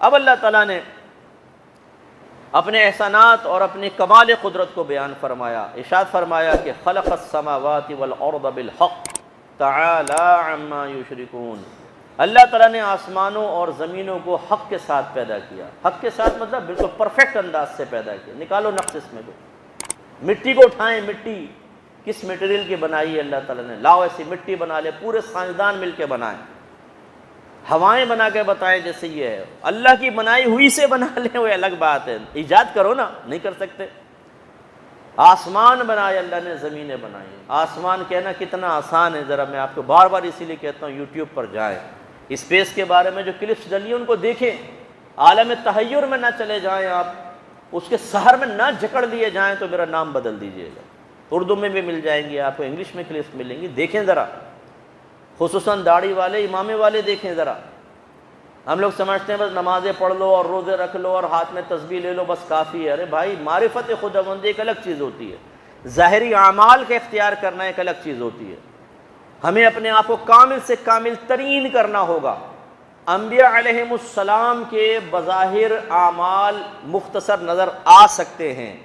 اب اللہ تعالیٰ نے اپنے احسانات اور اپنی کمال قدرت کو بیان فرمایا، ارشاد فرمایا کہ خلق السماوات والارض بالحق تعالی عما یشرکون، اللہ تعالیٰ نے آسمانوں اور زمینوں کو حق کے ساتھ پیدا کیا۔ حق کے ساتھ مطلب بالکل پرفیکٹ انداز سے پیدا کیا، نکالو نقص اس میں کو۔ مٹی کو اٹھائیں، مٹی کس میٹیریل کی بنائی ہے اللہ تعالیٰ نے، لاؤ ایسی مٹی بنا لے، پورے سائنسدان مل کے بنائیں، ہوائیں بنا کے بتائیں جیسے یہ ہے، اللہ کی بنائی ہوئی سے بنا لیں وہ الگ بات ہے، ایجاد کرو نا، نہیں کر سکتے۔ آسمان بنائے اللہ نے، زمینیں بنائی۔ آسمان کہنا کتنا آسان ہے، ذرا میں آپ کو بار بار اسی لیے کہتا ہوں یوٹیوب پر جائیں، اسپیس کے بارے میں جو کلپس ڈلی ہیں ان کو دیکھیں، عالم تحیر میں نہ چلے جائیں آپ، اس کے سحر میں نہ جکڑ لیے جائیں تو میرا نام بدل دیجئے گا۔ اردو میں بھی مل جائیں گی آپ کو، انگلش میں کلپس ملیں گی، دیکھیں ذرا، خصوصاً داڑھی والے امامے والے دیکھیں ذرا۔ ہم لوگ سمجھتے ہیں بس نمازیں پڑھ لو اور روزے رکھ لو اور ہاتھ میں تسبیح لے لو بس کافی ہے۔ ارے بھائی، معرفت خداوندی ایک الگ چیز ہوتی ہے، ظاہری اعمال کا اختیار کرنا ایک الگ چیز ہوتی ہے۔ ہمیں اپنے آپ کو کامل سے کامل ترین کرنا ہوگا۔ انبیاء علیہم السلام کے بظاہر اعمال مختصر نظر آ سکتے ہیں،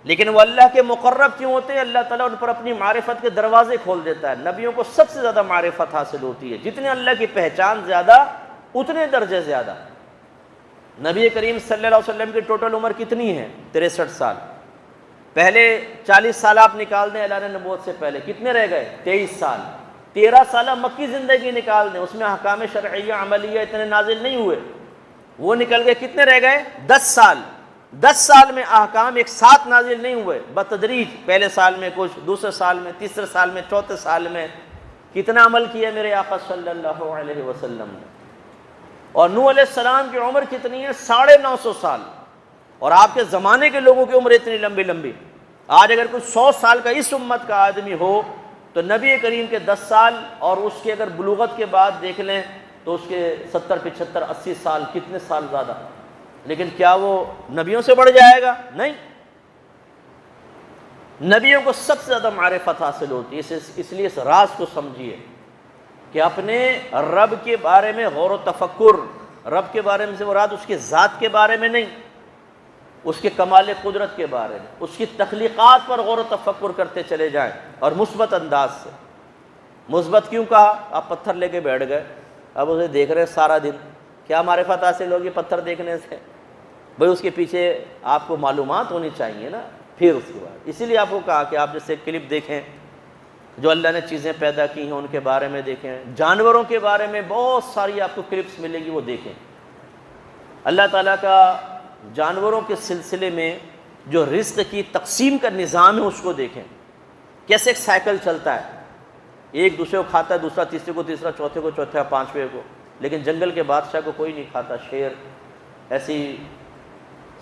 لیکن وہ اللہ کے مقرب کیوں ہوتے ہیں؟ اللہ تعالیٰ ان پر اپنی معرفت کے دروازے کھول دیتا ہے۔ نبیوں کو سب سے زیادہ معرفت حاصل ہوتی ہے، جتنے اللہ کی پہچان زیادہ اتنے درجے زیادہ۔ نبی کریم صلی اللہ علیہ وسلم کی ٹوٹل عمر کتنی ہے؟ 63 سال۔ پہلے 40 سال آپ نکال دیں اعلان نبوت سے پہلے، کتنے رہ گئے؟ 23 سال۔ 13 سالہ مکی زندگی نکال دیں، اس میں احکام شرعیہ عملیہ اتنے نازل نہیں ہوئے، وہ نکل گئے، کتنے رہ گئے؟ 10 سال۔ 10 سال میں احکام ایک ساتھ نازل نہیں ہوئے، بتدریج، پہلے سال میں کچھ، دوسرے سال میں، تیسرے سال میں، چوتھے سال میں۔ کتنا عمل کیا میرے آقا صلی اللہ علیہ وسلم نے؟ اور نوح علیہ السلام کی عمر کتنی ہے؟ 950 سال، اور آپ کے زمانے کے لوگوں کی عمر اتنی لمبی لمبی۔ آج اگر کوئی 100 سال کا اس امت کا آدمی ہو تو نبی کریم کے 10 سال، اور اس کے اگر بلوغت کے بعد دیکھ لیں تو اس کے 70 75 80 سال، کتنے سال زیادہ۔ لیکن کیا وہ نبیوں سے بڑھ جائے گا؟ نہیں۔ نبیوں کو سب سے زیادہ معرفت حاصل ہوتی ہے، اس لیے اس راز کو سمجھیے کہ اپنے رب کے بارے میں غور و تفکر، رب کے بارے میں سے مراد اس کے ذات کے بارے میں نہیں، اس کے کمال قدرت کے بارے میں، اس کی تخلیقات پر غور و تفکر کرتے چلے جائیں، اور مثبت انداز سے۔ مثبت کیوں کہا؟ آپ پتھر لے کے بیٹھ گئے، اب اسے دیکھ رہے سارا دن، کیا معرفت حاصل ہوگی پتھر دیکھنے سے؟ بھئی اس کے پیچھے آپ کو معلومات ہونی چاہیے نا۔ پھر اس کے بعد اسی لیے آپ کو کہا کہ آپ جیسے کلپ دیکھیں، جو اللہ نے چیزیں پیدا کی ہیں ان کے بارے میں دیکھیں، جانوروں کے بارے میں بہت ساری آپ کو کلپس ملے گی، وہ دیکھیں۔ اللہ تعالیٰ کا جانوروں کے سلسلے میں جو رزق کی تقسیم کا نظام ہے اس کو دیکھیں، کیسے ایک سائیکل چلتا ہے، ایک دوسرے کو کھاتا ہے، دوسرا تیسرے کو تیسرا، چوتھے کو چوتھا، پانچویں کو، لیکن جنگل کے بادشاہ کو کوئی نہیں کھاتا، شیر۔ ایسی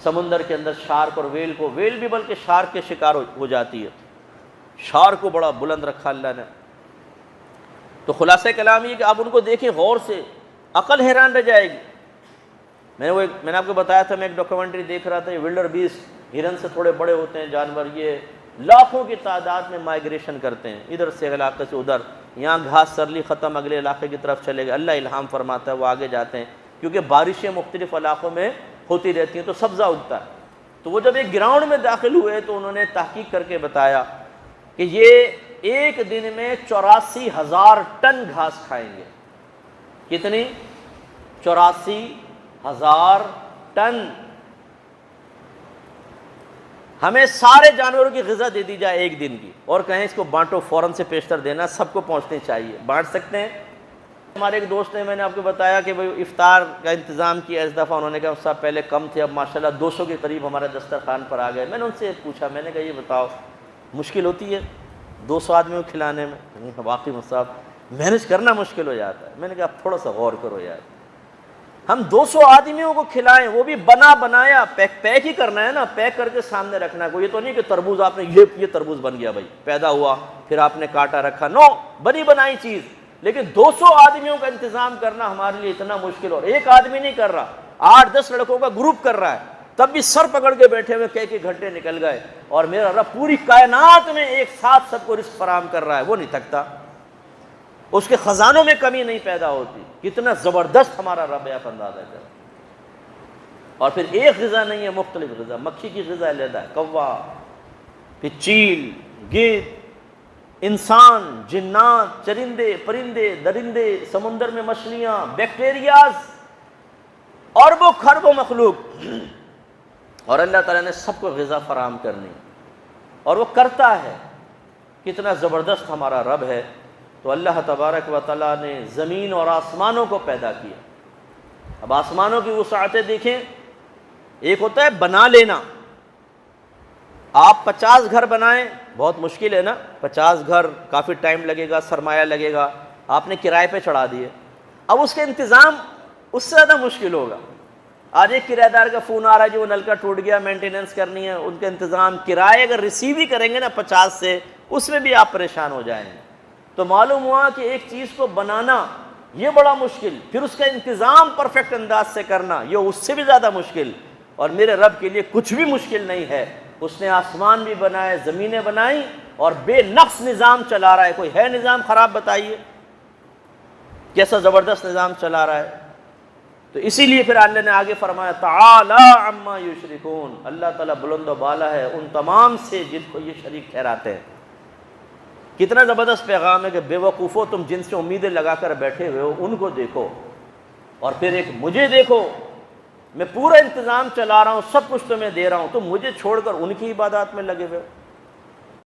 سمندر کے اندر شارک اور ویل کو، ویل بھی بلکہ شارک کے شکار ہو جاتی ہے، شارک کو بڑا بلند رکھا اللہ نے۔ تو خلاصہ کلام یہ کہ آپ ان کو دیکھیں غور سے، عقل حیران رہ جائے گی۔ میں نے آپ کو بتایا تھا، میں ایک ڈاکیومنٹری دیکھ رہا تھا، یہ ولڈر بیسٹ، ہرن سے تھوڑے بڑے ہوتے ہیں جانور، یہ لاکھوں کی تعداد میں مائیگریشن کرتے ہیں، ادھر سے علاقے سے ادھر، یہاں گھاس سرلی ختم، اگلے علاقے کی طرف چلے گئے، اللہ الہام فرماتا ہے وہ آگے جاتے ہیں، کیونکہ بارشیں مختلف علاقوں میں ہوتی رہتی ہیں تو سبزہ اگتا ہے۔ تو وہ جب ایک گراؤنڈ میں داخل ہوئے تو انہوں نے تحقیق کر کے بتایا کہ یہ ایک دن میں 84,000 ٹن گھاس کھائیں گے۔ کتنی؟ 84,000 ٹن۔ ہمیں سارے جانوروں کی غذا دے دی جائے ایک دن کی، اور کہیں اس کو بانٹو، فوراً سے پیشتر دینا، سب کو پہنچنی چاہیے، بانٹ سکتے ہیں۔ ہمارے ایک دوست نے، میں نے آپ کو بتایا کہ بھئی افطار کا انتظام کیا اس دفعہ، انہوں نے کہا اس سے پہلے کم تھے، اب ماشاءاللہ 200 کے قریب ہمارے دسترخوان پر آ گئے۔ میں نے ان سے پوچھا، میں نے کہا یہ بتاؤ مشکل ہوتی ہے 200 آدمیوں کو کھلانے میں؟ واقعی مصعب مینج کرنا مشکل ہو جاتا ہے۔ میں نے کہا آپ تھوڑا سا غور کرو یار، ہم 200 آدمیوں کو کھلائیں، وہ بھی بنا بنایا، پیک ہی کرنا ہے نا، پیک کر کے سامنے رکھنا ہے۔ کوئی یہ تو نہیں کہ تربوز آپ نے یہ تربوز بن گیا بھائی، پیدا ہوا پھر آپ نے کاٹا رکھا، نو، بنی بنائی چیز۔ لیکن 200 آدمیوں کا انتظام کرنا ہمارے لیے اتنا مشکل، اور ایک آدمی نہیں کر رہا، 8-10 لڑکوں کا گروپ کر رہا ہے، تب بھی سر پکڑ کے بیٹھے ہوئے، کئی گھنٹے نکل گئے، اور میرا رب پوری کائنات میں ایک ساتھ سب کو رزق فراہم کر رہا ہے، وہ نہیں تھکتا، اس کے خزانوں میں کمی نہیں پیدا ہوتی۔ کتنا زبردست ہمارا رب ہے، آپ اندازہ کریں۔ اور پھر ایک غذا نہیں ہے، مختلف غذا، مکھی کی غذا علیحدہ ہے، کوا، پھر چیل، گید، انسان، جنات، چرندے، پرندے، درندے، سمندر میں مچھلیاں، بیکٹیریاز، اربوں خربوں مخلوق، اور اللہ تعالیٰ نے سب کو غذا فراہم کرنی، اور وہ کرتا ہے۔ کتنا زبردست ہمارا رب ہے۔ تو اللہ تبارک و تعالیٰ نے زمین اور آسمانوں کو پیدا کیا۔ اب آسمانوں کی وسعتیں دیکھیں، ایک ہوتا ہے بنا لینا، آپ 50 گھر بنائیں، بہت مشکل ہے نا، 50 گھر کافی ٹائم لگے گا، سرمایہ لگے گا، آپ نے کرائے پہ چڑھا دیے، اب اس کا انتظام اس سے زیادہ مشکل ہوگا۔ آج ایک کرایہ دار کا فون آ رہا ہے جو وہ نل کا ٹوٹ گیا، مینٹیننس کرنی ہے، ان کا انتظام، کرائے اگر ریسیو ہی کریں گے نا 50 سے، اس میں بھی آپ پریشان ہو جائیں گے۔ تو معلوم ہوا کہ ایک چیز کو بنانا یہ بڑا مشکل، پھر اس کا انتظام پرفیکٹ انداز سے کرنا یہ اس سے بھی زیادہ مشکل، اور میرے رب کے لیے کچھ بھی مشکل نہیں ہے۔ اس نے آسمان بھی بنائے، زمینیں بنائیں، اور بے نقص نظام چلا رہا ہے۔ کوئی ہے نظام خراب؟ بتائیے کیسا زبردست نظام چلا رہا ہے۔ تو اسی لیے پھر اللہ نے آگے فرمایا تعالی عما یشرکون، اللہ تعالیٰ بلند و بالا ہے ان تمام سے جن کو یہ شریک ٹھہراتے ہیں۔ کتنا زبردست پیغام ہے کہ بے وقوفو، تم جن سے امیدیں لگا کر بیٹھے ہوئے ہو ان کو دیکھو، اور پھر ایک مجھے دیکھو، میں پورا انتظام چلا رہا ہوں، سب کچھ تمہیں دے رہا ہوں، تم مجھے چھوڑ کر ان کی عبادات میں لگے ہوئے ہو۔